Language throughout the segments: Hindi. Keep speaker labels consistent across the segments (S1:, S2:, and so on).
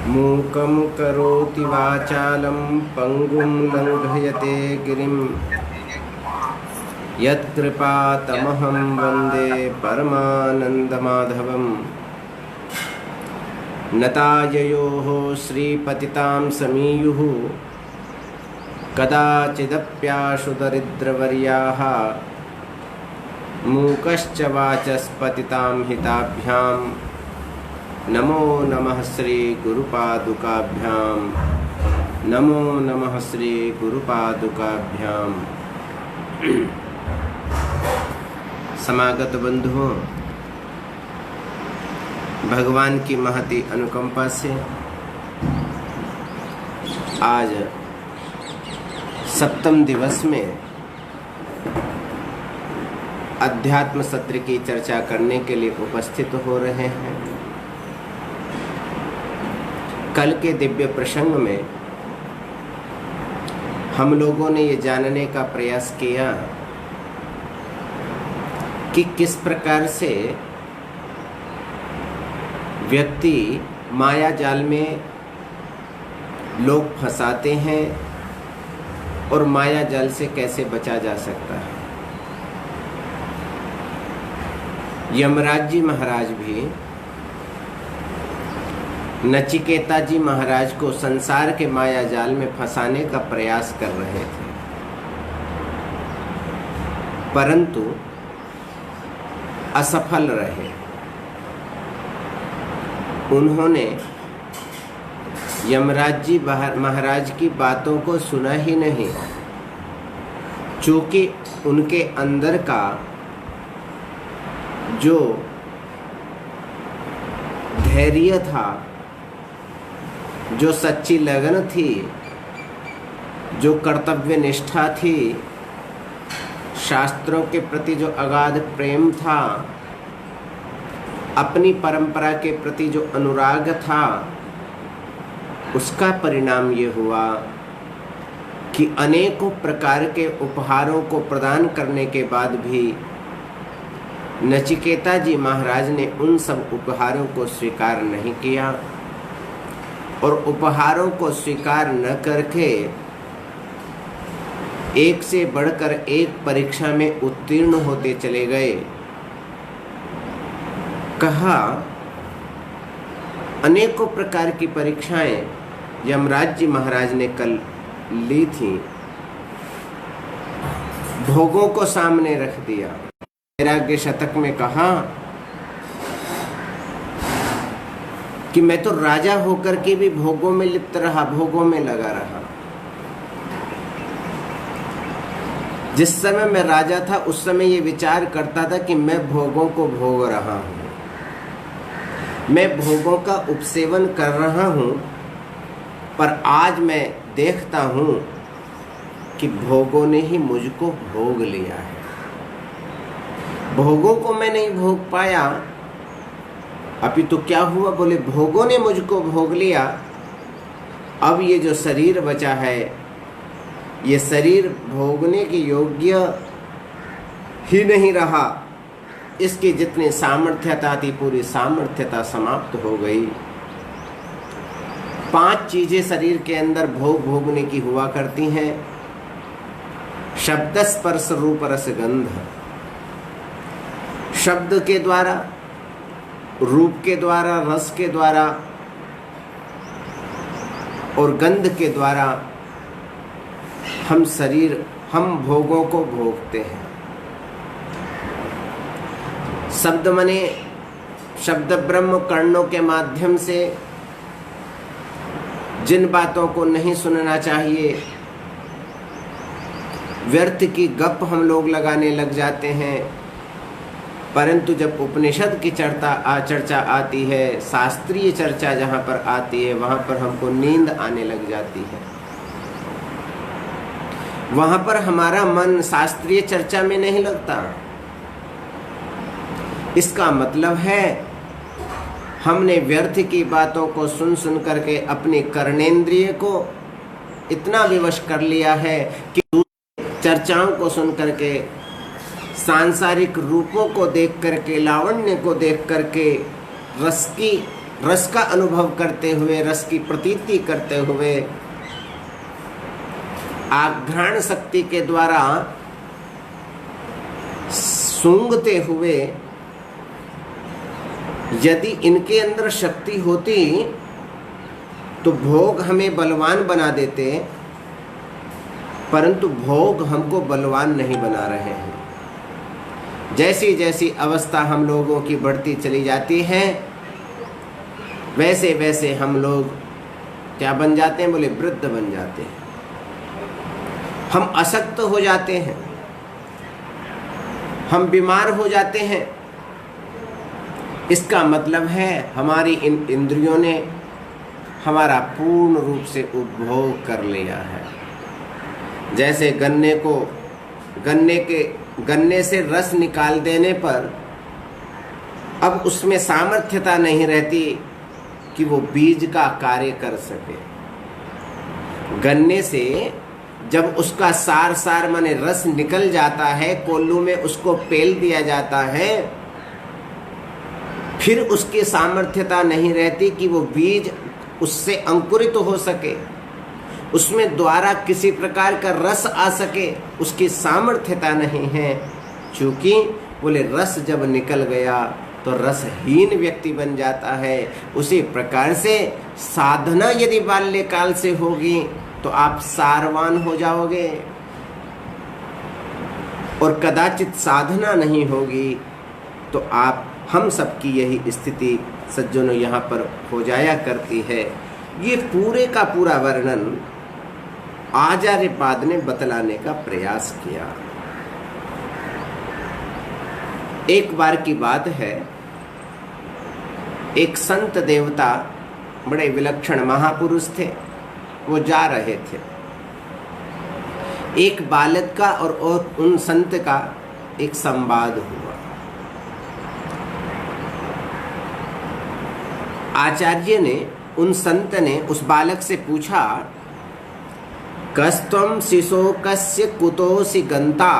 S1: मूकं करोति वाचालं पंगुं लंघयते गिरिं यत्कृपातमहं वन्दे परमानन्दमाधवम्। नताययोः श्रीपतितां समीयुः कदाचिदप्याशु दरिद्रवर्याः मूकश्च वाचस्पतितां हिताभ्यां नमो नमः श्री गुरुपादुकाभ्यां नमो नमः श्री गुरुपादुकाभ्यां। समागत बंधुओं, भगवान की महती अनुकंपा से आज सप्तम दिवस में अध्यात्म सत्र की चर्चा करने के लिए उपस्थित हो रहे हैं। कल के दिव्य प्रसंग में हम लोगों ने ये जानने का प्रयास किया कि किस प्रकार से व्यक्ति माया जाल में लोग फंसाते हैं और माया जाल से कैसे बचा जा सकता है। यमराज जी महाराज भी नचिकेता जी महाराज को संसार के माया जाल में फंसाने का प्रयास कर रहे थे, परंतु असफल रहे। उन्होंने यमराज जी महाराज की बातों को सुना ही नहीं, चूंकि उनके अंदर का जो धैर्य था, जो सच्ची लगन थी, जो कर्तव्य निष्ठा थी, शास्त्रों के प्रति जो अगाध प्रेम था, अपनी परंपरा के प्रति जो अनुराग था, उसका परिणाम ये हुआ कि अनेकों प्रकार के उपहारों को प्रदान करने के बाद भी नचिकेता जी महाराज ने उन सब उपहारों को स्वीकार नहीं किया और उपहारों को स्वीकार न करके एक से बढ़कर एक परीक्षा में उत्तीर्ण होते चले गए। कहा, अनेकों प्रकार की परीक्षाएं यमराज जी महाराज ने कल ली थी, भोगों को सामने रख दिया। वैराग्य शतक में कहा कि मैं तो राजा होकर के भी भोगों में लिप्त रहा, भोगों में लगा रहा। जिस समय मैं राजा था उस समय ये विचार करता था कि मैं भोगों को भोग रहा हूं, मैं भोगों का उपसेवन कर रहा हूं, पर आज मैं देखता हूं कि भोगों ने ही मुझको भोग लिया है। भोगों को मैं नहीं भोग पाया, अभी तो क्या हुआ, बोले भोगों ने मुझको भोग लिया। अब ये जो शरीर बचा है, ये शरीर भोगने के योग्य ही नहीं रहा। इसकी जितनी सामर्थ्यता थी, पूरी सामर्थ्यता समाप्त हो गई। 5 चीजें शरीर के अंदर भोगने की हुआ करती हैं: शब्द, स्पर्श, रूप, रस, गंध। शब्द के द्वारा, रूप के द्वारा, रस के द्वारा और गंध के द्वारा हम भोगों को भोगते हैं। शब्द मने शब्द ब्रह्म कर्णों के माध्यम से जिन बातों को नहीं सुनना चाहिए, व्यर्थ की गप हम लोग लगाने लग जाते हैं। परंतु जब उपनिषद की चर्चा आती है, शास्त्रीय चर्चा जहाँ पर आती है, वहाँ पर हमको नींद आने लग जाती है। वहाँ पर हमारा मन शास्त्रीय चर्चा में नहीं लगता। इसका मतलब है हमने व्यर्थ की बातों को सुन करके अपने कर्णेंद्रिय को इतना विवश कर लिया है कि चर्चाओं को सुन करके सांसारिक रूपों को देख करके, लावण्य को देख करके रस का अनुभव करते हुए, रस की प्रतीति करते हुए, आघ्राण शक्ति के द्वारा सूंघते हुए, यदि इनके अंदर शक्ति होती तो भोग हमें बलवान बना देते, परंतु भोग हमको बलवान नहीं बना रहे हैं। जैसी जैसी अवस्था हम लोगों की बढ़ती चली जाती है, वैसे वैसे हम लोग क्या बन जाते हैं? बोले वृद्ध बन जाते हैं, हम अशक्त हो जाते हैं, हम बीमार हो जाते हैं। इसका मतलब है हमारी इन इंद्रियों ने हमारा पूर्ण रूप से उपभोग कर लिया है। जैसे गन्ने से रस निकाल देने पर अब उसमें सामर्थ्यता नहीं रहती कि वो बीज का कार्य कर सके। गन्ने से जब उसका सार माने रस निकल जाता है, कोल्लू में उसको पेल दिया जाता है, फिर उसकी सामर्थ्यता नहीं रहती कि वो बीज उससे अंकुरित हो सके, उसमें द्वारा किसी प्रकार का रस आ सके, उसकी सामर्थ्यता नहीं है। क्योंकि बोले रस जब निकल गया तो रसहीन व्यक्ति बन जाता है। उसी प्रकार से साधना यदि बाल्यकाल से होगी तो आप सारवान हो जाओगे, और कदाचित साधना नहीं होगी तो हम सबकी यही स्थिति सज्जनों यहाँ पर हो जाया करती है। ये पूरे का पूरा वर्णन आचार्यपाद ने बतलाने का प्रयास किया। एक बार की बात है, एक संत देवता, बड़े विलक्षण महापुरुष थे, वो जा रहे थे। एक बालक का और उन संत का एक संवाद हुआ। आचार्य ने, उन संत ने उस बालक से पूछा, कस्त्वं शिशोकस्य कुतोऽसि गन्ता,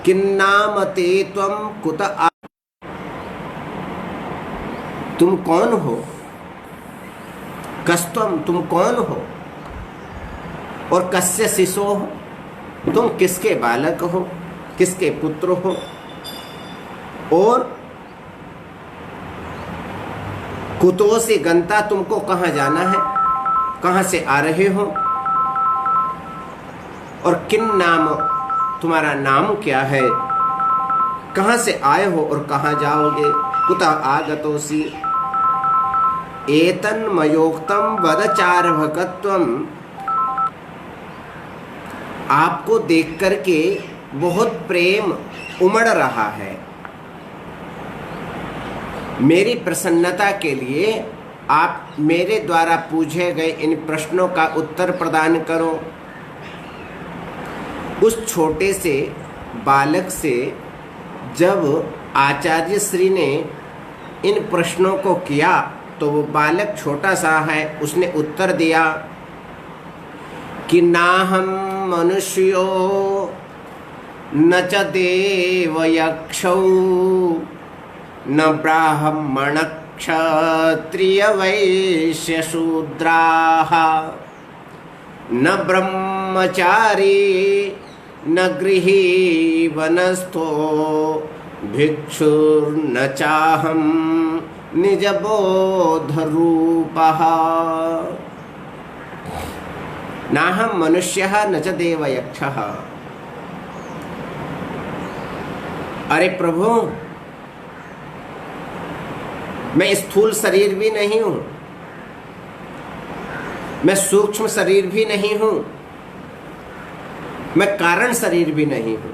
S1: किन्नामते त्वं कुत आ। तुम कौन हो? कस्त्वं, तुम कौन हो? और कस्य शिशो हो, तुम किसके बालक हो, किसके पुत्र हो? और कुतोऽसि गन्ता, तुमको कहाँ जाना है, कहाँ से आ रहे हो? और किन नाम, तुम्हारा नाम क्या है, कहाँ से आए हो और कहाँ जाओगे? कुतः आगतोऽसि एतन्मयोक्तं वद चार्वकत्वम्। आपको देख करके बहुत प्रेम उमड़ रहा है। मेरी प्रसन्नता के लिए आप मेरे द्वारा पूछे गए इन प्रश्नों का उत्तर प्रदान करो। उस छोटे से बालक से जब आचार्य श्री ने इन प्रश्नों को किया तो वो बालक छोटा सा है, उसने उत्तर दिया कि नाहं मनुष्यो न च देव यक्षौ न ब्राह्मण क्षत्रिय वैश्य शूद्राः न ब्रह्मचारी न गृही वनस्थो भिक्षुर्न चाहं निजबोध रूपः। नाहं मनुष्यः न च देव यक्षः। अरे प्रभु, मैं स्थूल शरीर भी नहीं हूं, मैं सूक्ष्म शरीर भी नहीं हूं, मैं कारण शरीर भी नहीं हूं।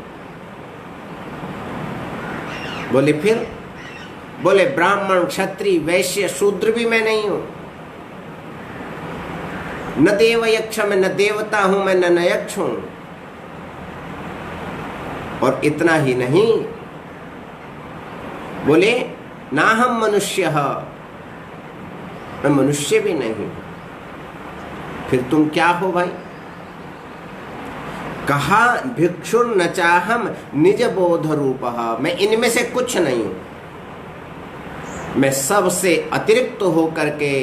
S1: बोले फिर? बोले ब्राह्मण क्षत्रिय वैश्य शूद्र भी मैं नहीं हूं, न देव यक्ष, मैं न देवता हूं, मैं न यक्ष हूं। और इतना ही नहीं, बोले नाहं मनुष्यः, मैं मनुष्य भी नहीं हूं। फिर तुम क्या हो भाई? कहा भिक्षुर न चाहम निज बोध रूपः, मैं इनमें से कुछ नहीं हूं, मैं सबसे अतिरिक्त होकर के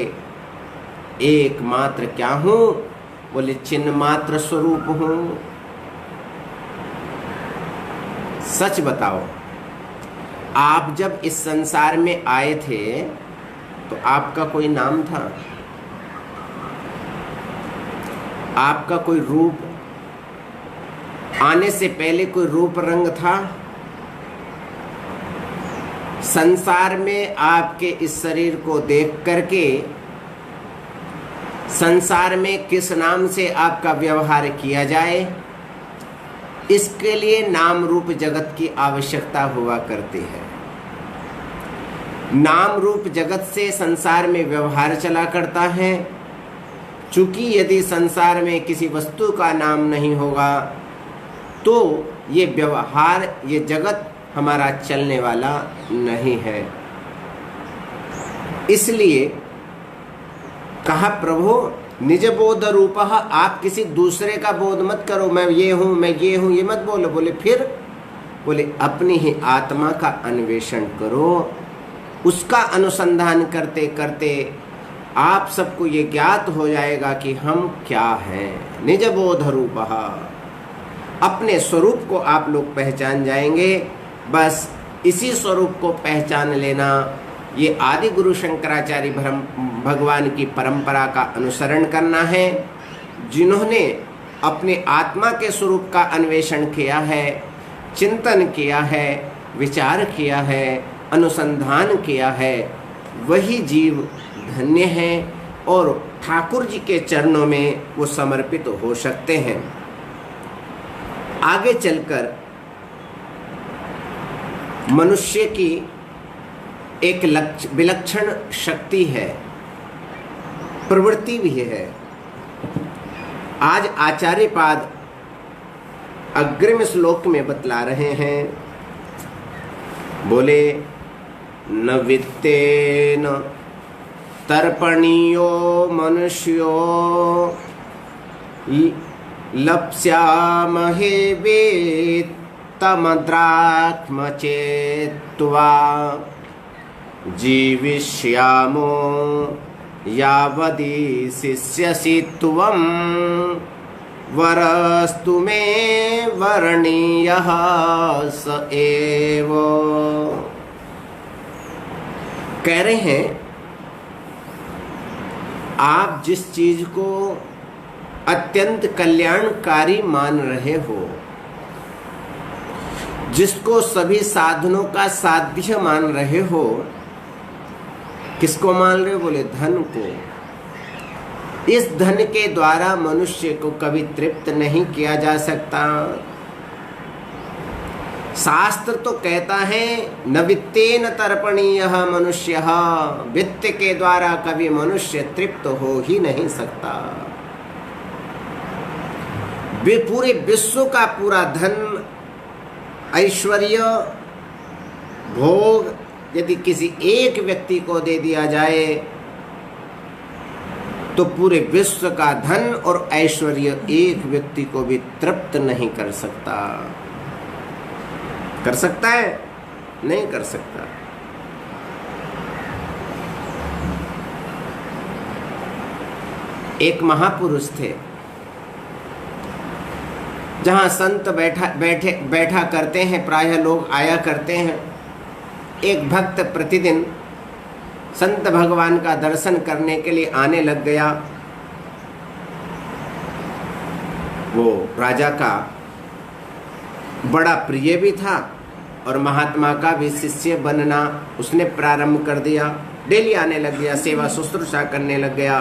S1: एकमात्र क्या हूं? बोले चिन्ह मात्र स्वरूप हूं। सच बताओ, आप जब इस संसार में आए थे तो आपका कोई नाम था? आपका कोई रूप, आने से पहले कोई रूप रंग था? संसार में आपके इस शरीर को देख करके संसार में किस नाम से आपका व्यवहार किया जाए, इसके लिए नाम रूप जगत की आवश्यकता हुआ करती है। नाम रूप जगत से संसार में व्यवहार चला करता है। चूंकि यदि संसार में किसी वस्तु का नाम नहीं होगा तो ये व्यवहार, ये जगत हमारा चलने वाला नहीं है। इसलिए कहा प्रभु निज बोध रूपः, आप किसी दूसरे का बोध मत करो, मैं ये हूं, मैं ये हूं, ये मत बोलो। बोले फिर? बोले अपनी ही आत्मा का अन्वेषण करो। उसका अनुसंधान करते करते आप सबको ये ज्ञात हो जाएगा कि हम क्या हैं। निज बोध रूपः, अपने स्वरूप को आप लोग पहचान जाएंगे। बस इसी स्वरूप को पहचान लेना, ये आदि गुरु शंकराचार्य भगवान की परंपरा का अनुसरण करना है। जिन्होंने अपने आत्मा के स्वरूप का अन्वेषण किया है, चिंतन किया है, विचार किया है, अनुसंधान किया है, वही जीव धन्य हैं और ठाकुर जी के चरणों में वो समर्पित हो सकते हैं। आगे चलकर मनुष्य की एक विलक्षण शक्ति है, प्रवृत्ति भी है। आज आचार्य पाद अग्रिम श्लोक में बतला रहे हैं। बोले न वित्तेन तर्पणीयो मनुष्यो लप्स्यामहे वेत्तमद्राक्ष्म चेत्वा जीविष्यामो यावदी शिष्यसि त्वं वरस्तु मे वरणीयः स एव। कह रहे हैं आप जिस चीज को अत्यंत कल्याणकारी मान रहे हो, जिसको सभी साधनों का साध्य मान रहे हो, किसको मान रहे हो? बोले धन को। इस धन के द्वारा मनुष्य को कभी तृप्त नहीं किया जा सकता। शास्त्र तो कहता है न वित्तेन तर्पणीयः मनुष्यः, वित्त के द्वारा कभी मनुष्य तृप्त हो ही नहीं सकता। पूरे विश्व का पूरा धन, ऐश्वर्य, भोग यदि किसी एक व्यक्ति को दे दिया जाए तो पूरे विश्व का धन और ऐश्वर्य एक व्यक्ति को भी तृप्त नहीं कर सकता। कर सकता है? नहीं कर सकता। एक महापुरुष थे, जहां संत बैठा करते हैं, प्रायः लोग आया करते हैं। एक भक्त प्रतिदिन संत भगवान का दर्शन करने के लिए आने लग गया। वो राजा का बड़ा प्रिय भी था और महात्मा का भी शिष्य बनना उसने प्रारंभ कर दिया। डेली आने लग गया, सेवा शुश्रूषा करने लग गया।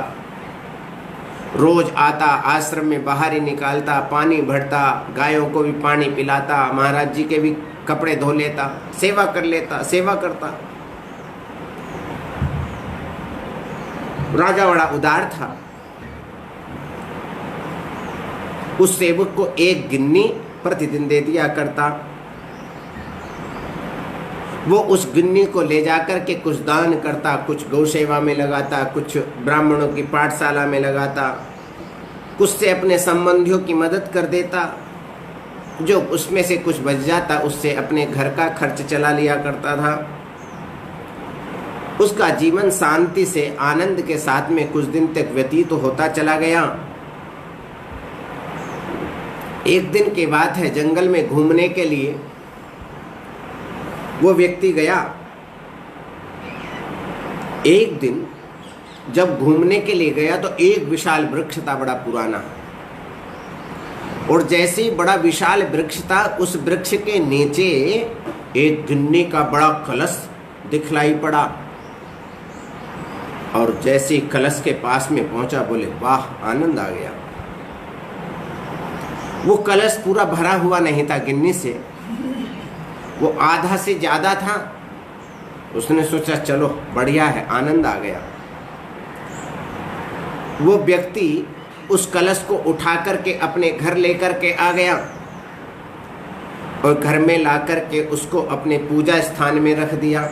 S1: रोज आता, आश्रम में बाहर ही निकालता, पानी भरता, गायों को भी पानी पिलाता, महाराज जी के भी कपड़े धो लेता, सेवा कर लेता, सेवा करता। राजा बड़ा उदार था। उस सेवक को एक गिन्नी प्रतिदिन दे दिया करता। वो उस गिन्नी को ले जाकर के कुछ दान करता, कुछ गौ सेवा में लगाता, कुछ ब्राह्मणों की पाठशाला में लगाता, कुछ से अपने संबंधियों की मदद कर देता। जो उसमें से कुछ बच जाता उससे अपने घर का खर्च चला लिया करता था। उसका जीवन शांति से आनंद के साथ में कुछ दिन तक व्यतीत होता चला गया। एक दिन की बात है, जंगल में घूमने के लिए वो व्यक्ति गया। एक दिन जब घूमने के लिए गया तो एक विशाल वृक्ष था, बड़ा पुराना, और जैसे ही बड़ा विशाल वृक्ष था उस वृक्ष के नीचे एक गिन्नी का बड़ा कलश दिखलाई पड़ा। और जैसे ही कलश के पास में पहुंचा, बोले वाह, आनंद आ गया। वो कलश पूरा भरा हुआ नहीं था गिन्नी से, वो आधा से ज्यादा था। उसने सोचा चलो बढ़िया है, आनंद आ गया। वो व्यक्ति उस कलश को उठा करके अपने घर लेकर के आ गया और घर में ला करके उसको अपने पूजा स्थान में रख दिया।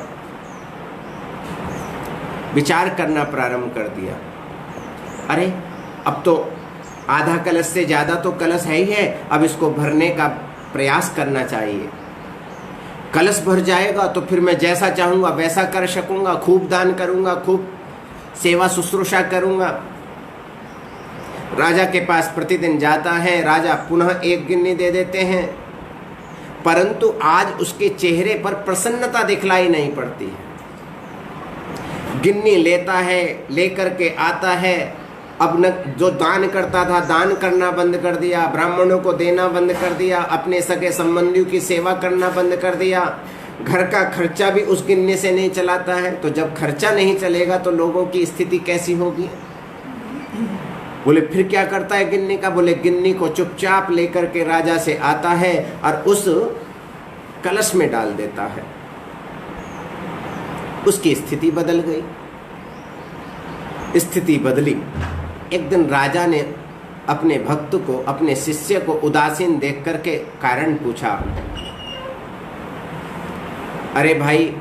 S1: विचार करना प्रारंभ कर दिया, अरे अब तो आधा कलश से ज़्यादा तो कलश है ही है, अब इसको भरने का प्रयास करना चाहिए। कलश भर जाएगा तो फिर मैं जैसा चाहूँगा वैसा कर सकूँगा, खूब दान करूँगा, खूब सेवा शुश्रूषा करूँगा। राजा के पास प्रतिदिन जाता है, राजा पुनः एक गिन्नी दे देते हैं, परंतु आज उसके चेहरे पर प्रसन्नता दिखलाई नहीं पड़ती है। गिन्नी लेता है, लेकर के आता है, अब न जो दान करता था दान करना बंद कर दिया, ब्राह्मणों को देना बंद कर दिया, अपने सगे संबंधियों की सेवा करना बंद कर दिया, घर का खर्चा भी उस गिन्नी से नहीं चलाता है। तो जब खर्चा नहीं चलेगा तो लोगों की स्थिति कैसी होगी? बोले फिर क्या करता है गिन्नी का? बोले गिन्नी को चुपचाप लेकर के राजा से आता है और उस कलश में डाल देता है। उसकी स्थिति बदल गई। स्थिति बदली। एक दिन राजा ने अपने भक्त को, अपने शिष्य को उदासीन देख करके कारण पूछा, अरे भाई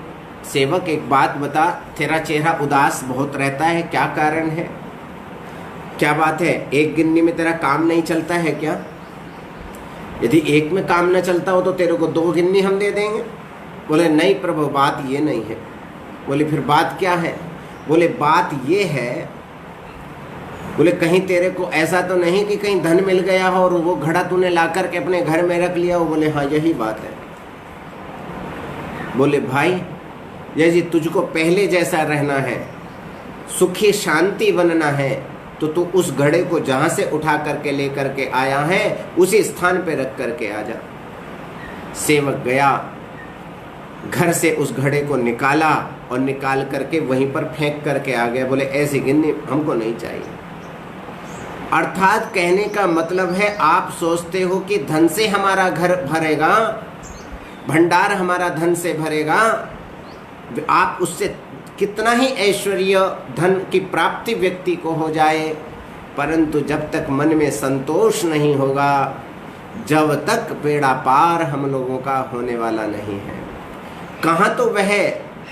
S1: सेवक एक बात बता, तेरा चेहरा उदास बहुत रहता है, क्या कारण है? क्या बात है? एक गिन्नी में तेरा काम नहीं चलता है क्या? यदि एक में काम न चलता हो तो तेरे को 2 गिन्नी हम दे देंगे। बोले नहीं प्रभु, बात ये नहीं है। बोले फिर बात क्या है? बोले बात ये है, बोले कहीं तेरे को ऐसा तो नहीं कि कहीं धन मिल गया हो और वो घड़ा तूने ला करके अपने घर में रख लिया हो? बोले हाँ यही बात है। बोले भाई यदि तुझको पहले जैसा रहना है, सुखी शांति बनना है, तो तू उस घड़े को जहां से उठा करके लेकर के आया है उसी स्थान पे रख करके आ जा। सेवक गया, घर से उस घड़े को निकाला और निकाल करके वहीं पर फेंक करके आ गया। बोले ऐसी गिन्नी हमको नहीं चाहिए। अर्थात कहने का मतलब है, आप सोचते हो कि धन से हमारा घर भरेगा, भंडार हमारा धन से भरेगा, आप उससे कितना ही ऐश्वर्य धन की प्राप्ति व्यक्ति को हो जाए, परंतु जब तक मन में संतोष नहीं होगा, जब तक बेड़ा पार हम लोगों का होने वाला नहीं है। कहाँ तो वह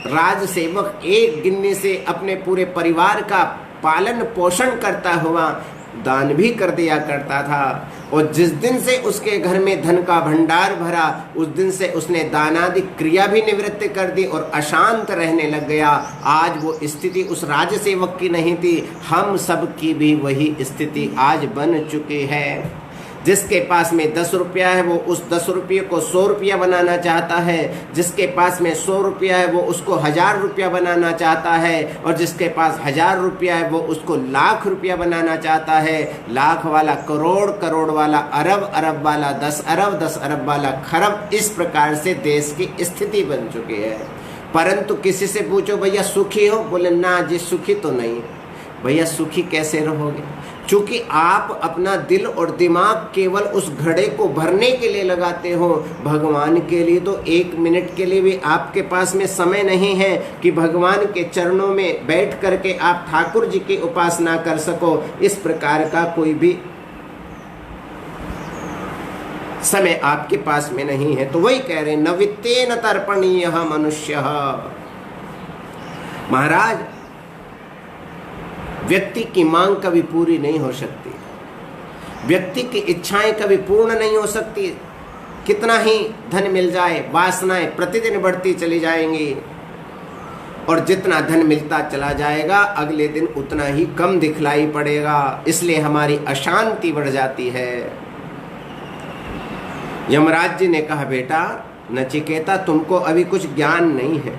S1: राज सेवक एक गिन्नी से अपने पूरे परिवार का पालन पोषण करता हुआ दान भी कर दिया करता था, और जिस दिन से उसके घर में धन का भंडार भरा उस दिन से उसने दानादि क्रिया भी निवृत्त कर दी और अशांत रहने लग गया। आज वो स्थिति उस राज सेवक की नहीं थी, हम सब की भी वही स्थिति आज बन चुकी है। जिसके पास में 10 रुपया है वो उस 10 रुपये को 100 रुपया बनाना चाहता है, जिसके पास में 100 रुपया है वो उसको 1000 रुपया बनाना चाहता है, और जिसके पास 1000 रुपया है वो उसको लाख रुपया बनाना चाहता है। लाख वाला करोड़, करोड़ वाला अरब, अरब वाला 10 अरब, 10 अरब वाला खरब। इस प्रकार से देश की स्थिति बन चुकी है। परंतु किसी से पूछो भैया सुखी हो? बोले ना जी सुखी तो नहीं। भैया सुखी कैसे रहोगे? क्योंकि आप अपना दिल और दिमाग केवल उस घड़े को भरने के लिए लगाते हो। भगवान के लिए तो 1 मिनट के लिए भी आपके पास में समय नहीं है कि भगवान के चरणों में बैठ करके आप ठाकुर जी की उपासना कर सको। इस प्रकार का कोई भी समय आपके पास में नहीं है। तो वही कह रहे न वित्तेन तर्पणीय मनुष्य। महाराज व्यक्ति की मांग कभी पूरी नहीं हो सकती, व्यक्ति की इच्छाएं कभी पूर्ण नहीं हो सकती। कितना ही धन मिल जाए, वासनाएं प्रतिदिन बढ़ती चली जाएंगी और जितना धन मिलता चला जाएगा अगले दिन उतना ही कम दिखलाई पड़ेगा, इसलिए हमारी अशांति बढ़ जाती है। यमराज जी ने कहा, बेटा नचिकेता, तुमको अभी कुछ ज्ञान नहीं है।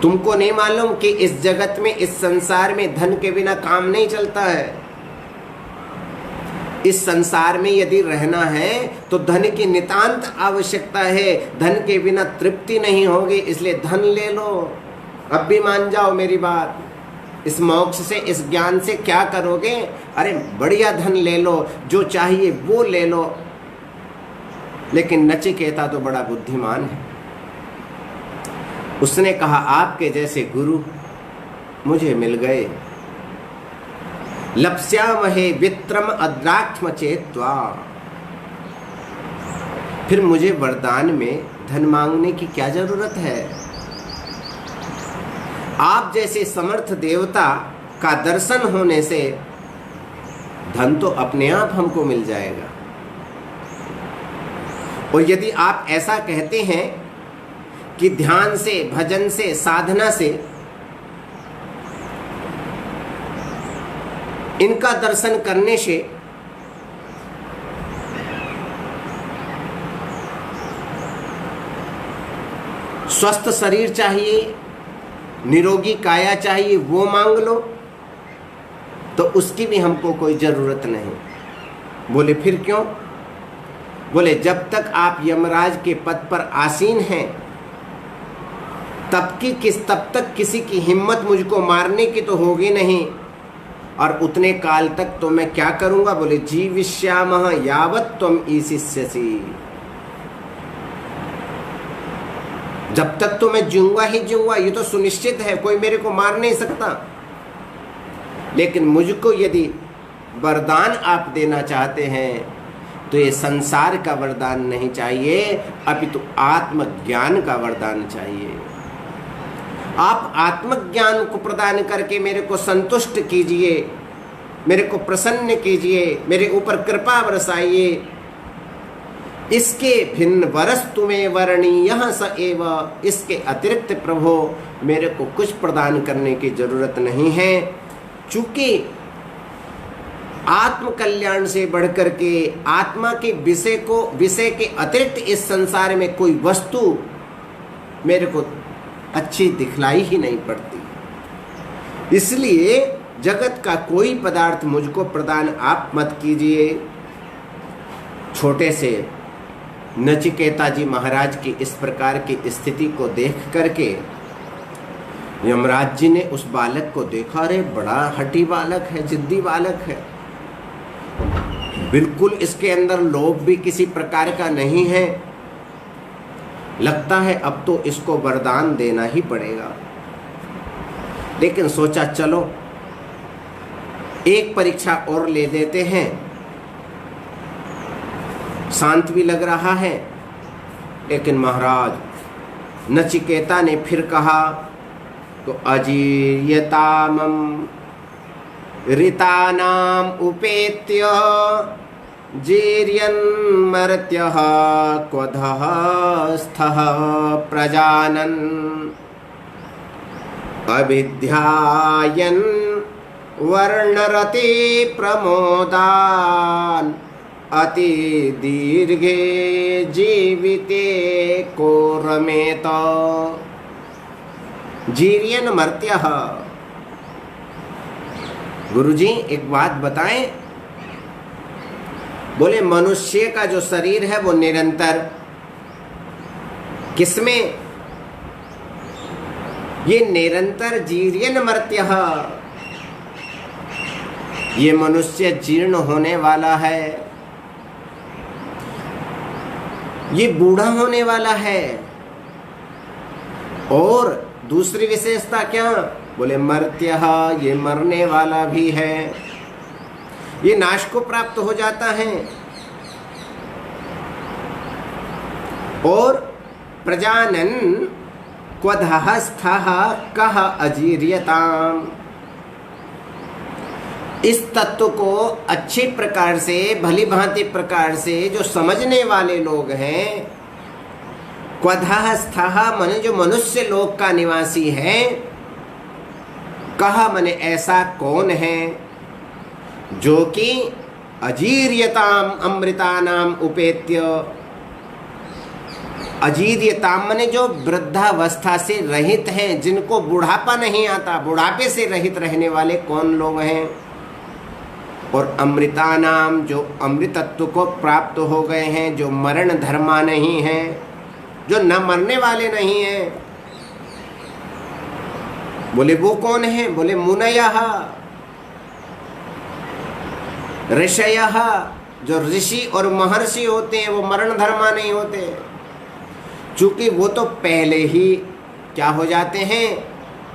S1: तुमको नहीं मालूम कि इस जगत में, इस संसार में धन के बिना काम नहीं चलता है। इस संसार में यदि रहना है तो धन की नितांत आवश्यकता है, धन के बिना तृप्ति नहीं होगी, इसलिए धन ले लो। अब भी मान जाओ मेरी बात, इस मोक्ष से, इस ज्ञान से क्या करोगे? अरे बढ़िया धन ले लो, जो चाहिए वो ले लो। लेकिन नचिकेता तो बड़ा बुद्धिमान है, उसने कहा, आपके जैसे गुरु मुझे मिल गए। लप्स्यामहे वित्रम अद्राक्ष्म चेत्वा। फिर मुझे वरदान में धन मांगने की क्या जरूरत है? आप जैसे समर्थ देवता का दर्शन होने से धन तो अपने आप हमको मिल जाएगा। और यदि आप ऐसा कहते हैं कि ध्यान से, भजन से, साधना से इनका दर्शन करने से स्वस्थ शरीर चाहिए, निरोगी काया चाहिए, वो मांग लो, तो उसकी भी हमको कोई जरूरत नहीं। बोले फिर क्यों? बोले जब तक आप यमराज के पद पर आसीन हैं तब तक किसी की हिम्मत मुझको मारने की तो होगी नहीं, और उतने काल तक तो मैं क्या करूंगा? बोले जीविष्यामः यावत् त्वम् ईशिष्यसि। जब तक तो मैं जीऊंगा ही जीऊंगा, ये तो सुनिश्चित है, कोई मेरे को मार नहीं सकता। लेकिन मुझको यदि वरदान आप देना चाहते हैं तो ये संसार का वरदान नहीं चाहिए, अपितु आत्मज्ञान का वरदान चाहिए। आप आत्मज्ञान को प्रदान करके मेरे को संतुष्ट कीजिए, मेरे को प्रसन्न कीजिए, मेरे ऊपर कृपा बरसाइए। इसके भिन्न वरस तुम्हें वर्णीयः स एव। इसके अतिरिक्त प्रभो मेरे को कुछ प्रदान करने की जरूरत नहीं है, चूंकि आत्म कल्याण से बढ़कर के आत्मा के विषय के अतिरिक्त इस संसार में कोई वस्तु मेरे को अच्छी दिखलाई ही नहीं पड़ती। इसलिए जगत का कोई पदार्थ मुझको प्रदान आप मत कीजिए। छोटे से नचिकेता जी महाराज की इस प्रकार की स्थिति को देख करके यमराज जी ने उस बालक को देखा, अरे बड़ा हठी बालक है, जिद्दी बालक है, बिल्कुल इसके अंदर लोभ भी किसी प्रकार का नहीं है, लगता है अब तो इसको वरदान देना ही पड़ेगा। लेकिन सोचा चलो एक परीक्षा और ले देते हैं, शांत भी लग रहा है। लेकिन महाराज नचिकेता ने फिर कहा, तो अजीयतामं ऋतानाम उपेत्य जीर्यन्मर्त्यः क्वधः स्थः प्रजानन् अविद्यायन् वर्णरति प्रमोदान् अति दीर्घे जीविते को रमेत। जीर्यन्मर्त्यः। गुरुजी एक बात बताएं। बोले मनुष्य का जो शरीर है वो निरंतर किसमें? ये निरंतर जीर्यन्मर्त्यः, ये मनुष्य जीर्ण होने वाला है, ये बूढ़ा होने वाला है। और दूसरी विशेषता क्या? बोले मर्त्यः, ये मरने वाला भी है, ये नाश को प्राप्त हो जाता है। और प्रजानन क्वधः स्थः कः अजीर्यताम्। इस तत्व को अच्छी प्रकार से, भली भांति प्रकार से जो समझने वाले लोग हैं, क्वधः स्थः माने जो मनुष्य लोक का निवासी है, कहा माने ऐसा कौन है जो कि अजीर्यताम अमृतानाम उपेत्य, अजीर्यताम माने जो वृद्धावस्था से रहित हैं, जिनको बुढ़ापा नहीं आता, बुढ़ापे से रहित रहने वाले कौन लोग हैं, और अमृतानाम जो अमृतत्व को प्राप्त हो गए हैं, जो मरण धर्मा नहीं हैं, जो न मरने वाले नहीं हैं। बोले वो कौन है? बोले मुनयः ऋषयः, जो ऋषि और महर्षि होते हैं वो मरण धर्मा नहीं होते, चूंकि वो तो पहले ही क्या हो जाते हैं?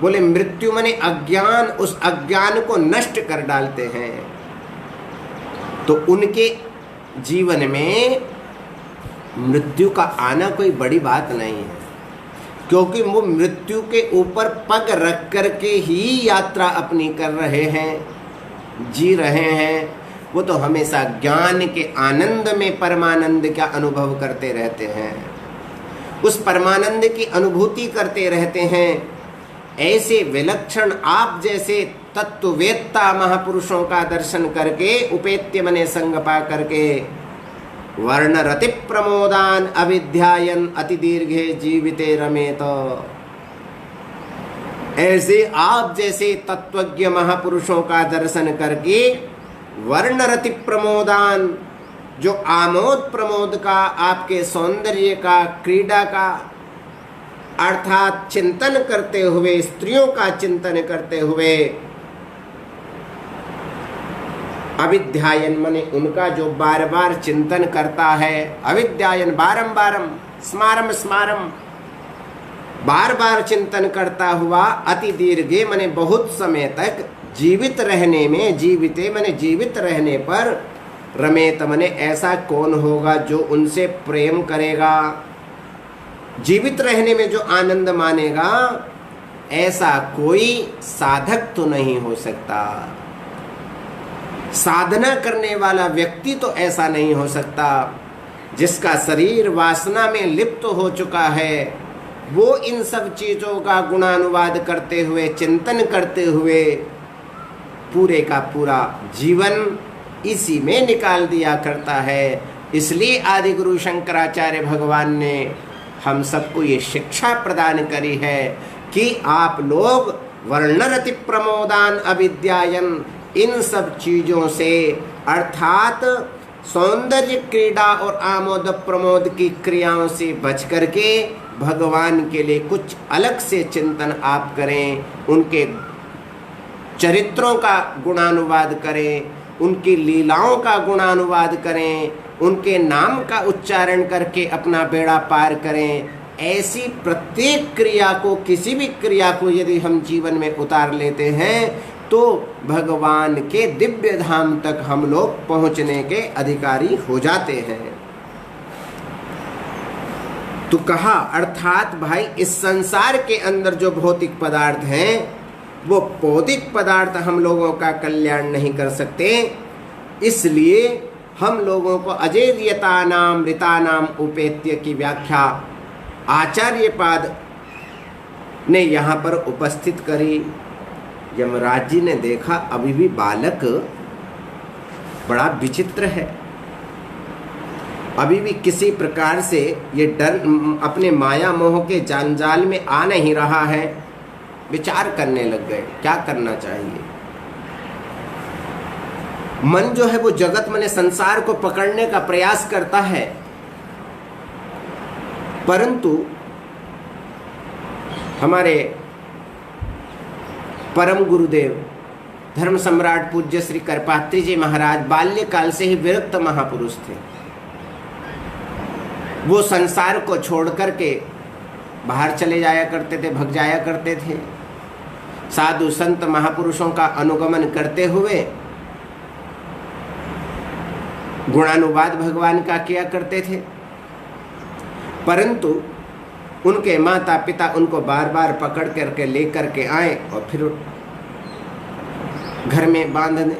S1: बोले मृत्यु माने अज्ञान, उस अज्ञान को नष्ट कर डालते हैं। तो उनके जीवन में मृत्यु का आना कोई बड़ी बात नहीं है, क्योंकि वो मृत्यु के ऊपर पग रख करके ही यात्रा अपनी कर रहे हैं, जी रहे हैं। वो तो हमेशा ज्ञान के आनंद में परमानंद का अनुभव करते रहते हैं, उस परमानंद की अनुभूति करते रहते हैं। ऐसे विलक्षण आप जैसे तत्ववेत्ता महापुरुषों का दर्शन करके, उपेत्य मने संग पा करके, वर्ण रति प्रमोदान अविध्यायन अति दीर्घे जीविते रमेत, ऐसे आप जैसे तत्वज्ञ महापुरुषों का दर्शन करके वर्ण रति प्रमोदान, जो आमोद प्रमोद का, आपके सौंदर्य का, क्रीड़ा का अर्थात चिंतन करते हुए, स्त्रियों का चिंतन करते हुए, अविध्यायन माने उनका जो बार बार चिंतन करता है, अविध्यायन बारंबारम, स्मारम स्मारम, बार बार चिंतन करता हुआ, अति दीर्घे माने बहुत समय तक, जीवित रहने में, जीविते माने जीवित रहने पर, रमेत माने ऐसा कौन होगा जो उनसे प्रेम करेगा, जीवित रहने में जो आनंद मानेगा, ऐसा कोई साधक तो नहीं हो सकता। साधना करने वाला व्यक्ति तो ऐसा नहीं हो सकता। जिसका शरीर वासना में लिप्त हो चुका है, वो इन सब चीजों का गुणानुवाद करते हुए, चिंतन करते हुए पूरे का पूरा जीवन इसी में निकाल दिया करता है। इसलिए आदि गुरु शंकराचार्य भगवान ने हम सबको ये शिक्षा प्रदान करी है कि आप लोग वर्णरति प्रमोदान अविद्यायन, इन सब चीजों से अर्थात सौंदर्य क्रीड़ा और आमोद प्रमोद की क्रियाओं से बच करके भगवान के लिए कुछ अलग से चिंतन आप करें, उनके चरित्रों का गुणानुवाद करें, उनकी लीलाओं का गुणानुवाद करें, उनके नाम का उच्चारण करके अपना बेड़ा पार करें। ऐसी प्रत्येक क्रिया को, किसी भी क्रिया को यदि हम जीवन में उतार लेते हैं तो भगवान के दिव्य धाम तक हम लोग पहुंचने के अधिकारी हो जाते हैं। तो कहा अर्थात भाई इस संसार के अंदर जो भौतिक पदार्थ हैं वो भौतिक पदार्थ हम लोगों का कल्याण नहीं कर सकते, इसलिए हम लोगों को अजेर्यता नाम ऋता नाम उपेत्य की व्याख्या आचार्य पाद ने यहाँ पर उपस्थित करी। यमराज जी ने देखा अभी भी बालक बड़ा विचित्र है, अभी भी किसी प्रकार से ये डर अपने माया मोह के जंजाल में आ नहीं रहा है। विचार करने लग गए क्या करना चाहिए। मन जो है वो जगत माने संसार को पकड़ने का प्रयास करता है, परंतु हमारे परम गुरुदेव धर्म सम्राट पूज्य श्री करपात्री जी महाराज बाल्यकाल से ही विरक्त महापुरुष थे। वो संसार को छोड़ करके बाहर चले जाया करते थे, भग जाया करते थे। साधु संत महापुरुषों का अनुगमन करते हुए गुणानुवाद भगवान का किया करते थे, परंतु उनके माता पिता उनको बार बार पकड़ करके लेकर के आए और फिर घर में बांध दें।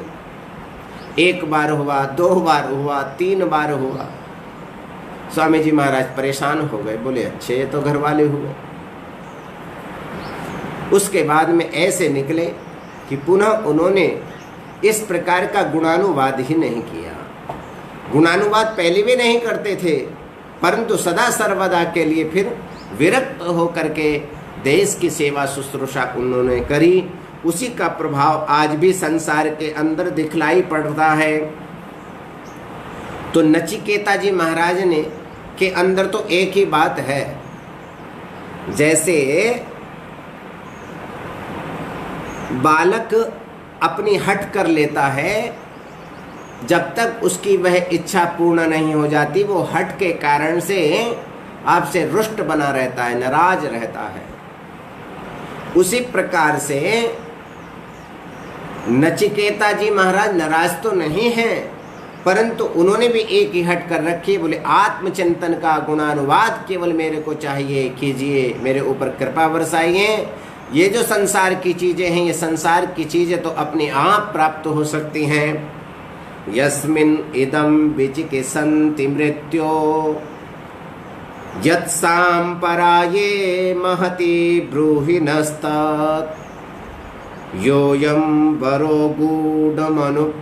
S1: एक बार हुआ, 2 बार हुआ, 3 बार हुआ। स्वामी जी महाराज परेशान हो गए, बोले अच्छे ये तो घर वाले हुए। उसके बाद में ऐसे निकले कि पुनः उन्होंने इस प्रकार का गुणानुवाद ही नहीं किया। गुणानुवाद पहले भी नहीं करते थे, परंतु सदा सर्वदा के लिए फिर विरक्त होकर के देश की सेवा शुश्रूषा उन्होंने करी। उसी का प्रभाव आज भी संसार के अंदर दिखलाई पड़ता है। तो नचिकेता जी महाराज ने के अंदर तो एक ही बात है, जैसे बालक अपनी हट कर लेता है, जब तक उसकी वह इच्छा पूर्ण नहीं हो जाती वो हट के कारण से आपसे रुष्ट बना रहता है, नाराज रहता है। उसी प्रकार से नचिकेता जी महाराज नाराज तो नहीं हैं, परंतु उन्होंने भी एक ही हट कर रखी, बोले आत्मचिंतन का गुणानुवाद केवल मेरे को चाहिए, कीजिए, मेरे ऊपर कृपा बरसाइए। ये जो संसार की चीजें हैं, ये संसार की चीजें तो अपने आप प्राप्त हो सकती हैं। यस्मिन् इदं विचिकित्सन्ति मृत्यो यत्साम्पराये महति ब्रूहि नस्तत् योऽयं वरो गूढमनुप्रविष्टो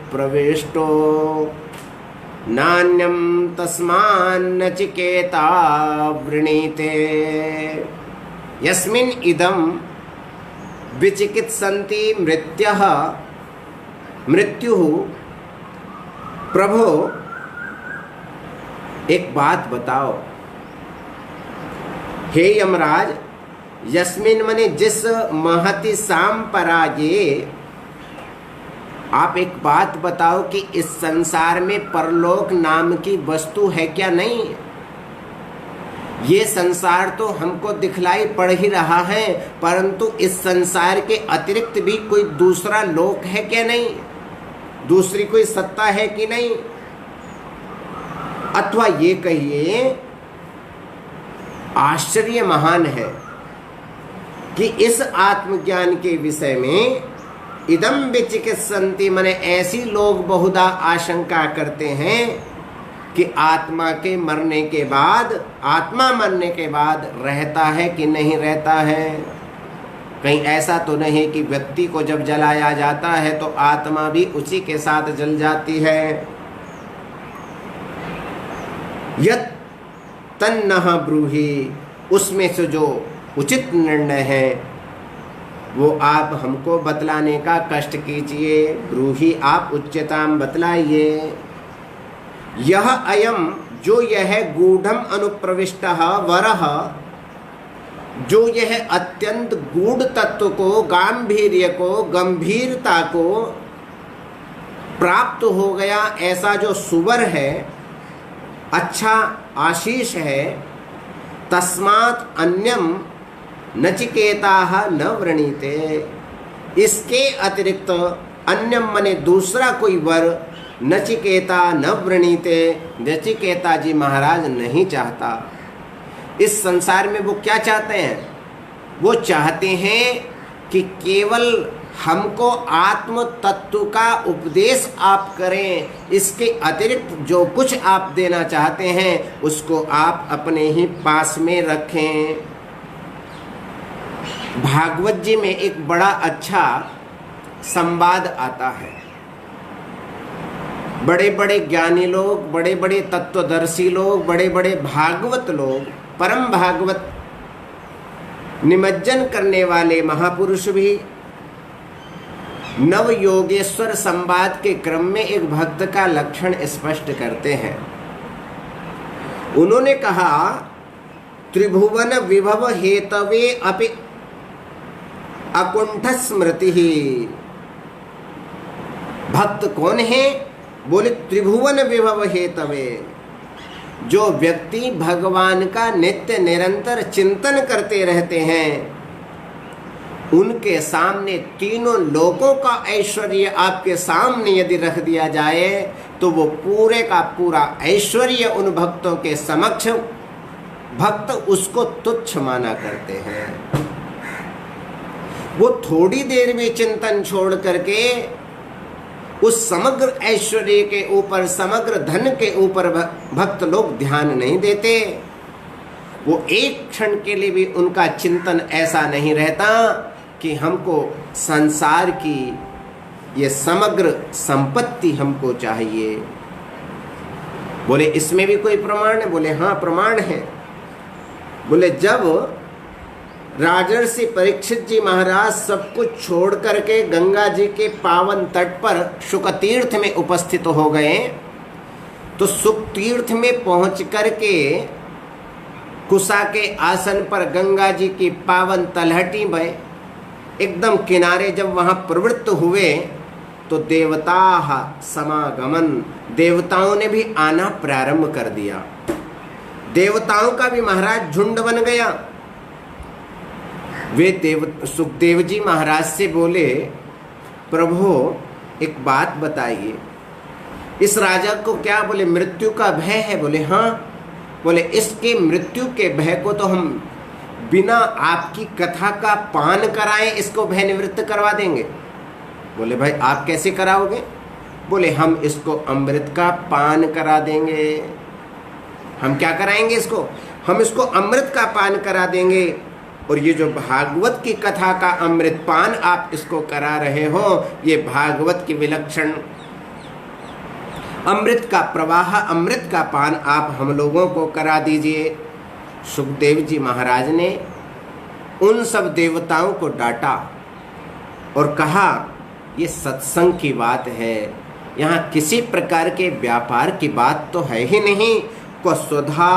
S1: नान्यं तस्मान्नचिकेता वृणीते। यस्मिन् इदं विचिकित्सन्ति मृत्यः मृत्युः। प्रभु एक बात बताओ, हे यमराज, यस्मिन मने जिस महति सांपराये, आप एक बात बताओ कि इस संसार में परलोक नाम की वस्तु है क्या? नहीं। ये संसार तो हमको दिखलाई पड़ ही रहा है, परंतु इस संसार के अतिरिक्त भी कोई दूसरा लोक है क्या? नहीं। दूसरी कोई सत्ता है कि नहीं? अथवा ये कहिए आश्चर्य महान है कि इस आत्मज्ञान के विषय में इदम विचिकित्सन्ति मने ऐसी लोग बहुधा आशंका करते हैं कि आत्मा के मरने के बाद, आत्मा मरने के बाद रहता है कि नहीं रहता है। कहीं ऐसा तो नहीं कि व्यक्ति को जब जलाया जाता है तो आत्मा भी उसी के साथ जल जाती है। यत् तन्नः ब्रूहि, उसमें से जो उचित निर्णय है वो आप हमको बतलाने का कष्ट कीजिए। ब्रूहि, आप उच्चताम बतलाइए। यह अयम, जो यह गूढ़म अनुप्रविष्टः वरः, जो यह अत्यंत गूढ़ तत्व को, गांभीर्य को, गंभीरता को प्राप्त हो गया, ऐसा जो सुवर है, अच्छा आशीष है, तस्मात् अन्यम नचिकेताः न वृणीते, इसके अतिरिक्त अन्यम मने दूसरा कोई वर नचिकेता न वृणीते, नचिकेता जी महाराज नहीं चाहता। इस संसार में वो क्या चाहते हैं? वो चाहते हैं कि केवल हमको आत्म तत्व का उपदेश आप करें, इसके अतिरिक्त जो कुछ आप देना चाहते हैं उसको आप अपने ही पास में रखें। भागवत जी में एक बड़ा अच्छा संवाद आता है। बड़े बड़े ज्ञानी लोग, बड़े बड़े तत्वदर्शी लोग, बड़े बड़े भागवत लोग, परम भागवत निमज्जन करने वाले महापुरुष भी नव योगेश्वर संवाद के क्रम में एक भक्त का लक्षण स्पष्ट करते हैं। उन्होंने कहा, त्रिभुवन विभव हेतवे अपि अकुंठ स्मृति। भक्त कौन है? बोले त्रिभुवन विभव हेतवे, जो व्यक्ति भगवान का नित्य निरंतर चिंतन करते रहते हैं, उनके सामने तीनों लोकों का ऐश्वर्य आपके सामने यदि रख दिया जाए तो वो पूरे का पूरा ऐश्वर्य उन भक्तों के समक्ष भक्त उसको तुच्छ माना करते हैं। वो थोड़ी देर भी चिंतन छोड़ करके उस समग्र ऐश्वर्य के ऊपर, समग्र धन के ऊपर भक्त लोग ध्यान नहीं देते। वो एक क्षण के लिए भी उनका चिंतन ऐसा नहीं रहता कि हमको संसार की ये समग्र संपत्ति हमको चाहिए। बोले इसमें भी कोई प्रमाण है? बोले हाँ प्रमाण है। बोले जब राजर्षि परीक्षित जी महाराज सब कुछ छोड़ करके गंगा जी के पावन तट पर शुक तीर्थ में उपस्थित हो गए, तो शुक तीर्थ में पहुंच करके कुशा के आसन पर गंगा जी की पावन तलहटी में एकदम किनारे जब वहां प्रवृत्त हुए, तो देवता समागमन, देवताओं ने भी आना प्रारंभ कर दिया। देवताओं का भी महाराज झुंड बन गया। वे सुखदेव जी महाराज से बोले, प्रभु एक बात बताइए, इस राजा को क्या बोले मृत्यु का भय है? बोले हाँ। बोले इसके मृत्यु के भय को तो हम बिना आपकी कथा का पान कराए इसको भय निवृत्त करवा देंगे। बोले भाई आप कैसे कराओगे? बोले हम इसको अमृत का पान करा देंगे। हम क्या कराएंगे इसको? हम इसको अमृत का पान करा देंगे। और ये जो भागवत की कथा का अमृत पान आप इसको करा रहे हो, ये भागवत की विलक्षण अमृत का प्रवाह, अमृत का पान आप हम लोगों को करा दीजिए। सुखदेव जी महाराज ने उन सब देवताओं को डांटा और कहा ये सत्संग की बात है, यहाँ किसी प्रकार के व्यापार की बात तो है ही नहीं। क्व सुधा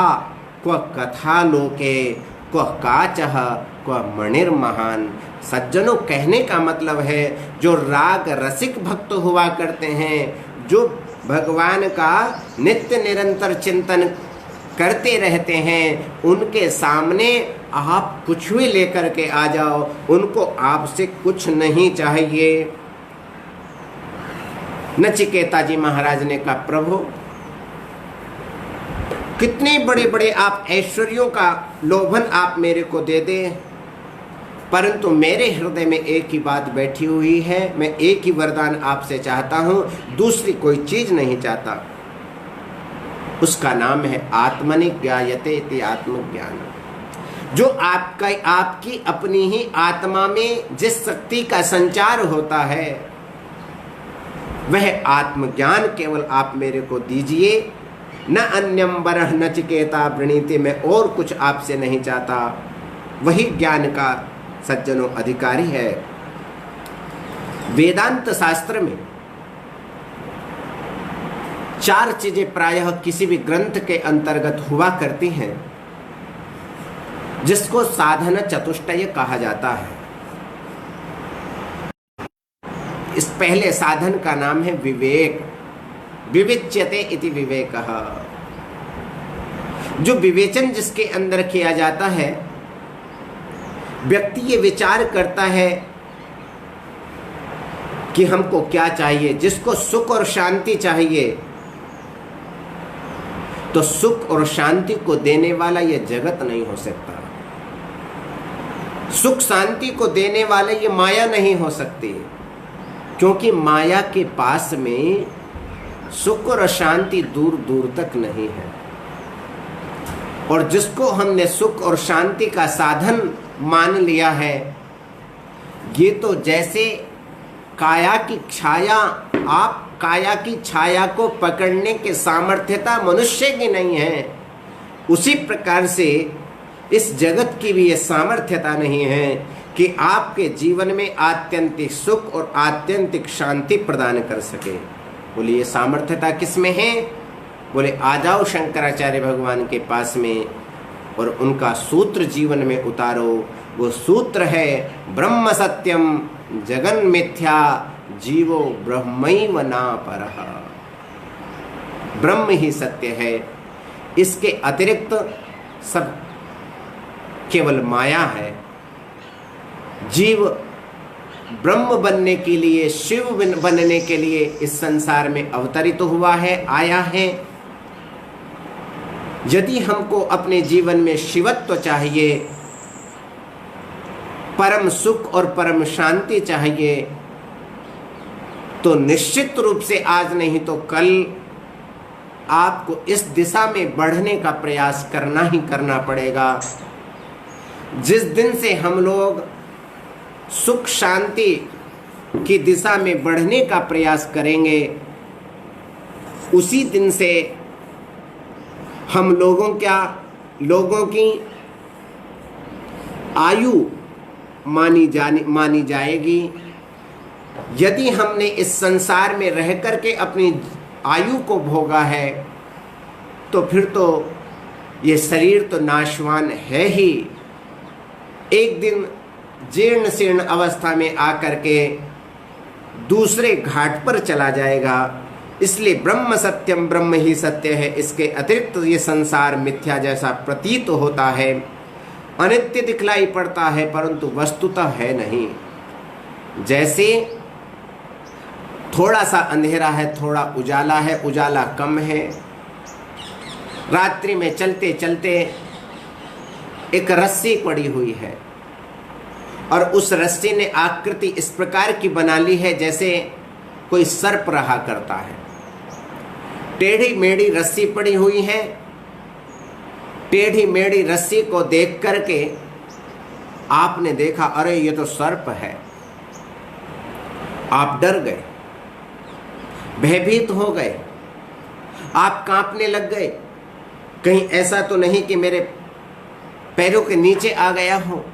S1: क्व कथा लोके क्व काचः क्व मणिर महान। सज्जनों, कहने का मतलब है जो राग रसिक भक्त हुआ करते हैं, जो भगवान का नित्य निरंतर चिंतन करते रहते हैं, उनके सामने आप कुछ भी लेकर के आ जाओ, उनको आपसे कुछ नहीं चाहिए। नचिकेता जी महाराज ने कहा, प्रभु कितने बड़े बड़े आप ऐश्वर्यों का लोभन आप मेरे को दे दे, परंतु मेरे हृदय में एक ही बात बैठी हुई है, मैं एक ही वरदान आपसे चाहता हूं, दूसरी कोई चीज नहीं चाहता। उसका नाम है आत्मनि ज्ञायते इति आत्मज्ञान। जो आपकी अपनी ही आत्मा में जिस शक्ति का संचार होता है, वह आत्मज्ञान केवल आप मेरे को दीजिए। न अन्यम वरः नचिकेता वृणीते, मैं और कुछ आपसे नहीं चाहता। वही ज्ञान का सज्जनों अधिकारी है। वेदांत शास्त्र में 4 चीजें प्रायः किसी भी ग्रंथ के अंतर्गत हुआ करती हैं, जिसको साधन चतुष्टय कहा जाता है। इस पहले साधन का नाम है विवेक। विविच्यते इति विवेकः। जो विवेचन जिसके अंदर किया जाता है, व्यक्ति ये विचार करता है कि हमको क्या चाहिए। जिसको सुख और शांति चाहिए, तो सुख और शांति को देने वाला यह जगत नहीं हो सकता। सुख शांति को देने वाले ये माया नहीं हो सकती, क्योंकि माया के पास में सुख और शांति दूर दूर तक नहीं है। और जिसको हमने सुख और शांति का साधन मान लिया है, ये तो जैसे काया की छाया, आप काया की छाया को पकड़ने की सामर्थ्यता मनुष्य की नहीं है, उसी प्रकार से इस जगत की भी ये सामर्थ्यता नहीं है कि आपके जीवन में आत्यंतिक सुख और आत्यंतिक शांति प्रदान कर सके। बोले ये सामर्थ्यता किसमें है? बोले आ जाओ शंकराचार्य भगवान के पास में और उनका सूत्र जीवन में उतारो। वो सूत्र है ब्रह्म सत्यम जगन मिथ्या जीवो ब्रह्मैव ना परः। ब्रह्म ही सत्य है, इसके अतिरिक्त सब केवल माया है। जीव ब्रह्म बनने के लिए, शिव बनने के लिए इस संसार में अवतरित हुआ है, आया है। यदि हमको अपने जीवन में शिवत्व चाहिए, परम सुख और परम शांति चाहिए, तो निश्चित रूप से आज नहीं तो कल आपको इस दिशा में बढ़ने का प्रयास करना ही करना पड़ेगा। जिस दिन से हम लोग सुख शांति की दिशा में बढ़ने का प्रयास करेंगे, उसी दिन से हम लोगों की आयु मानी जाएगी। यदि हमने इस संसार में रह करके अपनी आयु को भोगा है, तो फिर तो ये शरीर तो नाशवान है ही, एक दिन जीर्ण शीर्ण अवस्था में आकर के दूसरे घाट पर चला जाएगा। इसलिए ब्रह्म सत्यम, ब्रह्म ही सत्य है। इसके अतिरिक्त ये संसार मिथ्या जैसा प्रतीत होता है, अनित्य दिखलाई पड़ता है, परंतु वस्तुतः है नहीं। जैसे थोड़ा सा अंधेरा है, थोड़ा उजाला है, उजाला कम है। रात्रि में चलते चलते एक रस्सी पड़ी हुई है और उस रस्सी ने आकृति इस प्रकार की बना ली है जैसे कोई सर्प रहा करता है। टेढ़ी मेढ़ी रस्सी पड़ी हुई है। टेढ़ी मेढ़ी रस्सी को देख करके आपने देखा, अरे ये तो सर्प है। आप डर गए, भयभीत हो गए, आप कांपने लग गए। कहीं ऐसा तो नहीं कि मेरे पैरों के नीचे आ गया हो।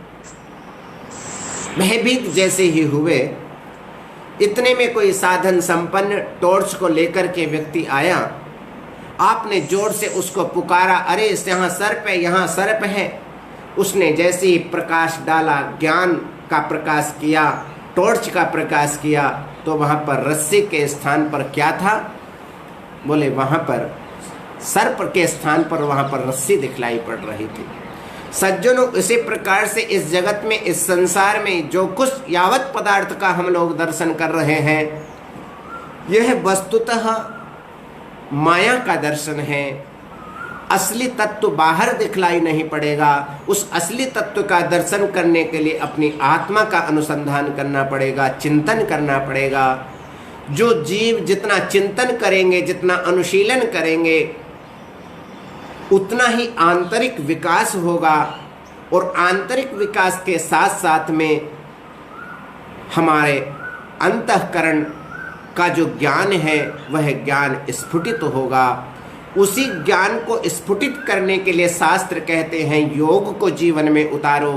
S1: भयभीत जैसे ही हुए, इतने में कोई साधन संपन्न टॉर्च को लेकर के व्यक्ति आया। आपने जोर से उसको पुकारा, अरे यहाँ सर्प है, यहाँ सर्प है। उसने जैसे ही प्रकाश डाला, ज्ञान का प्रकाश किया, टॉर्च का प्रकाश किया, तो वहाँ पर रस्सी के स्थान पर क्या था? बोले वहाँ पर सर्प के स्थान पर वहाँ पर रस्सी दिखलाई पड़ रही थी। सज्जनों, इसी प्रकार से इस जगत में, इस संसार में जो कुछ यावत पदार्थ का हम लोग दर्शन कर रहे हैं, यह वस्तुतः माया का दर्शन है। असली तत्व बाहर दिखलाई नहीं पड़ेगा। उस असली तत्व का दर्शन करने के लिए अपनी आत्मा का अनुसंधान करना पड़ेगा, चिंतन करना पड़ेगा। जो जीव जितना चिंतन करेंगे, जितना अनुशीलन करेंगे, उतना ही आंतरिक विकास होगा। और आंतरिक विकास के साथ साथ में हमारे अंतःकरण का जो ज्ञान है, वह ज्ञान स्फुटित होगा। उसी ज्ञान को स्फुटित करने के लिए शास्त्र कहते हैं योग को जीवन में उतारो।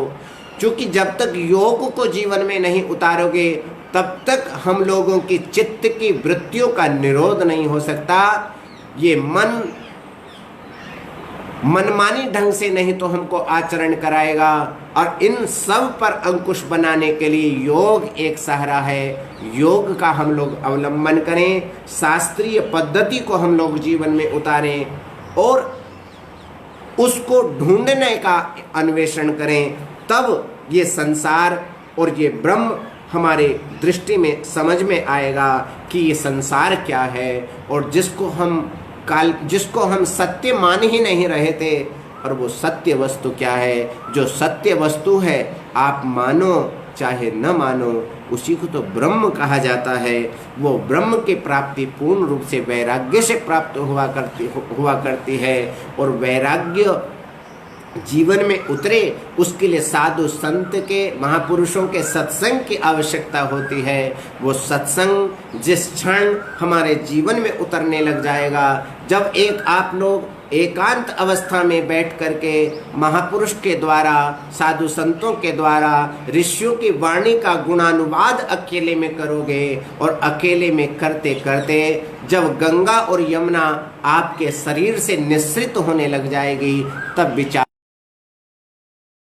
S1: क्योंकि जब तक योग को जीवन में नहीं उतारोगे, तब तक हम लोगों की चित्त की वृत्तियों का निरोध नहीं हो सकता। ये मनमानी ढंग से नहीं तो हमको आचरण कराएगा। और इन सब पर अंकुश बनाने के लिए योग एक सहारा है। योग का हम लोग अवलंबन करें, शास्त्रीय पद्धति को हम लोग जीवन में उतारें और उसको ढूंढने का अन्वेषण करें। तब ये संसार और ये ब्रह्म हमारे दृष्टि में समझ में आएगा कि ये संसार क्या है, और जिसको हम सत्य मान ही नहीं रहे थे, और वो सत्य वस्तु क्या है। जो सत्य वस्तु है, आप मानो चाहे न मानो, उसी को तो ब्रह्म कहा जाता है। वो ब्रह्म की प्राप्ति पूर्ण रूप से वैराग्य से प्राप्त हुआ करती है। और वैराग्य जीवन में उतरे, उसके लिए साधु संत के, महापुरुषों के सत्संग की आवश्यकता होती है। वो सत्संग जिस क्षण हमारे जीवन में उतरने लग जाएगा, जब एक आप लोग एकांत अवस्था में बैठ करके महापुरुष के द्वारा, साधु संतों के द्वारा ऋषियों की वाणी का गुणानुवाद अकेले में करोगे, और अकेले में करते करते जब गंगा और यमुना आपके शरीर से निःसृत होने लग जाएगी, तब विचार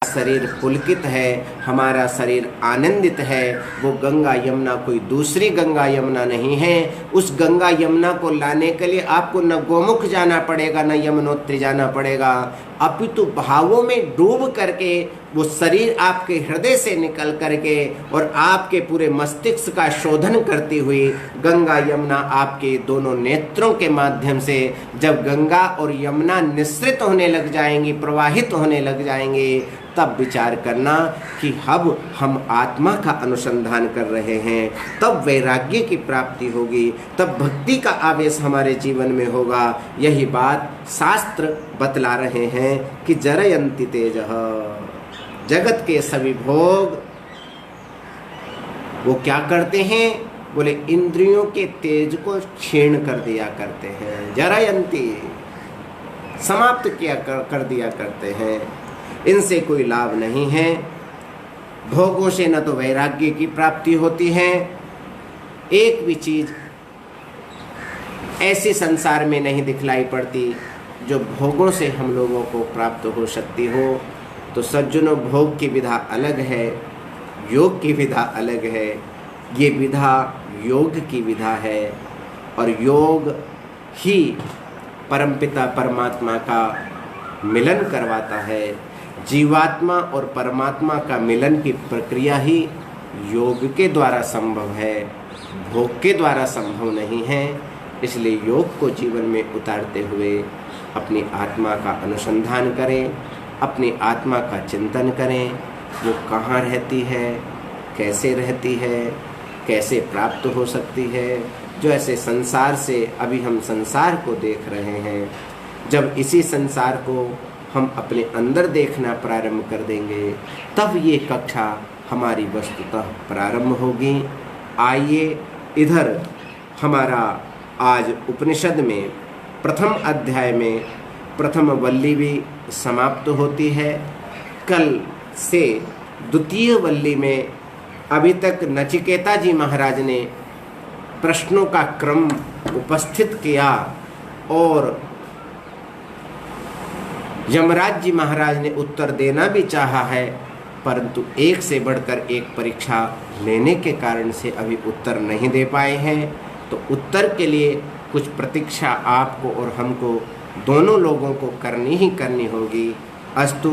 S1: शरीर पुलकित है, हमारा शरीर आनंदित है। वो गंगा यमुना कोई दूसरी गंगा यमुना नहीं है। उस गंगा यमुना को लाने के लिए आपको न गोमुख जाना पड़ेगा, न यमुनोत्री जाना पड़ेगा, अपितु भावों में डूब करके वो शरीर आपके हृदय से निकल करके और आपके पूरे मस्तिष्क का शोधन करती हुई गंगा यमुना आपके दोनों नेत्रों के माध्यम से, जब गंगा और यमुना निःसृत होने लग जाएंगी, प्रवाहित होने लग जाएंगे, तब विचार करना कि अब हम आत्मा का अनुसंधान कर रहे हैं, तब वैराग्य की प्राप्ति होगी, तब भक्ति का आवेश हमारे जीवन में होगा। यही बात शास्त्र बतला रहे हैं कि जरयन्ति तेजः, जगत के सभी भोग वो क्या करते हैं, बोले इंद्रियों के तेज को क्षीण कर दिया करते हैं। जरयन्ति, समाप्त किया कर दिया करते हैं। इनसे कोई लाभ नहीं है। भोगों से न तो वैराग्य की प्राप्ति होती है, एक भी चीज ऐसी संसार में नहीं दिखलाई पड़ती जो भोगों से हम लोगों को प्राप्त हो सकती हो। तो सज्जनों, भोग की विधा अलग है, योग की विधा अलग है। ये विधा योग की विधा है और योग ही परमपिता परमात्मा का मिलन करवाता है। जीवात्मा और परमात्मा का मिलन की प्रक्रिया ही योग के द्वारा संभव है, भोग के द्वारा संभव नहीं है। इसलिए योग को जीवन में उतारते हुए अपनी आत्मा का अनुसंधान करें, अपनी आत्मा का चिंतन करें, वो कहाँ रहती है, कैसे रहती है, कैसे प्राप्त हो सकती है। जो ऐसे संसार से अभी हम संसार को देख रहे हैं, जब इसी संसार को हम अपने अंदर देखना प्रारंभ कर देंगे, तब ये कक्षा हमारी वस्तुतः प्रारंभ होगी। आइए इधर हमारा आज उपनिषद में प्रथम अध्याय में प्रथम वल्ली भी समाप्त होती है। कल से द्वितीय वल्ली में अभी तक नचिकेता जी महाराज ने प्रश्नों का क्रम उपस्थित किया और यमराज जी महाराज ने उत्तर देना भी चाहा है, परंतु एक से बढ़कर एक परीक्षा लेने के कारण से अभी उत्तर नहीं दे पाए हैं। तो उत्तर के लिए कुछ प्रतीक्षा आपको और हमको दोनों लोगों को करनी ही करनी होगी। अस्तु,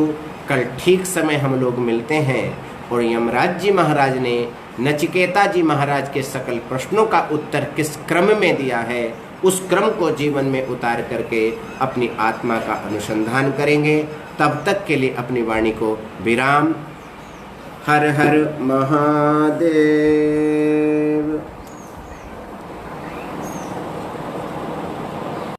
S1: कल ठीक समय हम लोग मिलते हैं और यमराज जी महाराज ने नचिकेता जी महाराज के सकल प्रश्नों का उत्तर किस क्रम में दिया है, उस क्रम को जीवन में उतार करके अपनी आत्मा का अनुसंधान करेंगे। तब तक के लिए अपनी वाणी को विराम। हर हर महादेव।